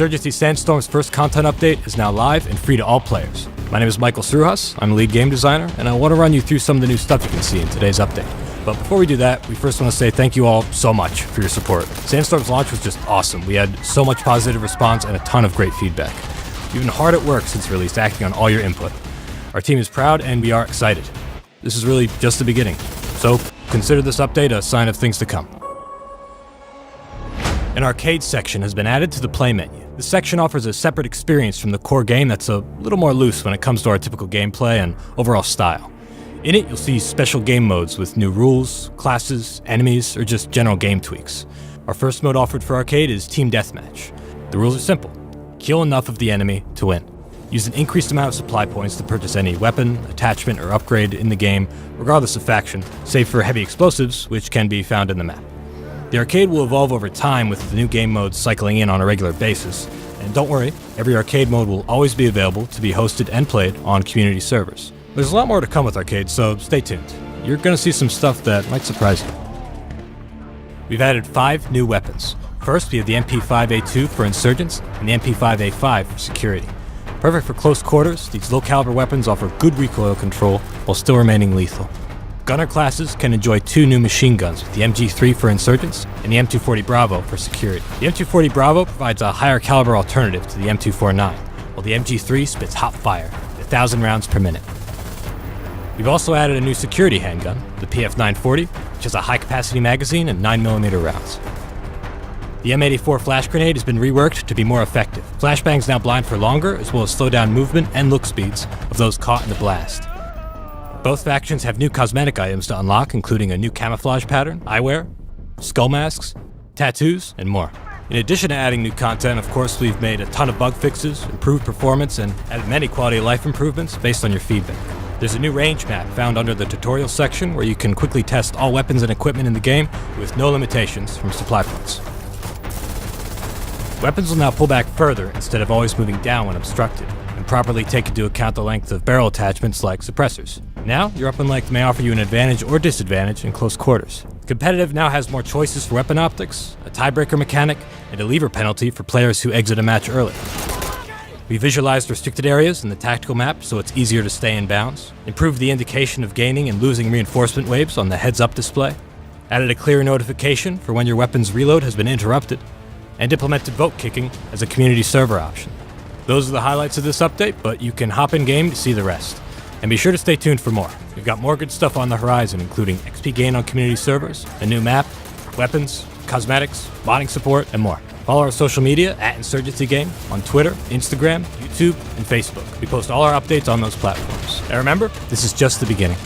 Insurgency Sandstorm's first content update is now live and free to all players. My name is Michael Sruhas, I'm a lead game designer, and I want to run you through some of the new stuff you can see in today's update. But before we do that, we first want to say thank you all so much for your support. Sandstorm's launch was just awesome. We had so much positive response and a ton of great feedback. We've been hard at work since release, acting on all your input. Our team is proud and we are excited. This is really just the beginning, so consider this update a sign of things to come. An arcade section has been added to the play menu. This section offers a separate experience from the core game that's a little more loose when it comes to our typical gameplay and overall style. In it, you'll see special game modes with new rules, classes, enemies, or just general game tweaks. Our first mode offered for arcade is Team Deathmatch. The rules are simple. Kill enough of the enemy to win. Use an increased amount of supply points to purchase any weapon, attachment, or upgrade in the game, regardless of faction, save for heavy explosives, which can be found in the map. The arcade will evolve over time with the new game modes cycling in on a regular basis, and don't worry, every arcade mode will always be available to be hosted and played on community servers. There's a lot more to come with arcade, so stay tuned. You're going to see some stuff that might surprise you. We've added 5 new weapons. First, we have the MP5A2 for insurgents and the MP5A5 for security. Perfect for close quarters, these low-caliber weapons offer good recoil control while still remaining lethal. Gunner classes can enjoy 2 new machine guns with the MG3 for insurgents and the M240 Bravo for security. The M240 Bravo provides a higher caliber alternative to the M249, while the MG3 spits hot fire at 1,000 rounds per minute. We've also added a new security handgun, the PF940, which has a high-capacity magazine and 9mm rounds. The M84 flash grenade has been reworked to be more effective. Flashbangs now blind for longer, as well as slow down movement and look speeds of those caught in the blast. Both factions have new cosmetic items to unlock, including a new camouflage pattern, eyewear, skull masks, tattoos, and more. In addition to adding new content, of course, we've made a ton of bug fixes, improved performance, and added many quality of life improvements based on your feedback. There's a new range map found under the tutorial section where you can quickly test all weapons and equipment in the game with no limitations from supply points. Weapons will now pull back further instead of always moving down when obstructed, and properly take into account the length of barrel attachments like suppressors. Now, your weapon length may offer you an advantage or disadvantage in close quarters. Competitive now has more choices for weapon optics, a tiebreaker mechanic, and a lever penalty for players who exit a match early. We visualized restricted areas in the tactical map so it's easier to stay in bounds, improved the indication of gaining and losing reinforcement waves on the heads-up display, added a clear notification for when your weapon's reload has been interrupted, and implemented vote kicking as a community server option. Those are the highlights of this update, but you can hop in game to see the rest. And be sure to stay tuned for more. We've got more good stuff on the horizon, including XP gain on community servers, a new map, weapons, cosmetics, modding support, and more. Follow our social media at Insurgency Game on Twitter, Instagram, YouTube, and Facebook. We post all our updates on those platforms. And remember, this is just the beginning.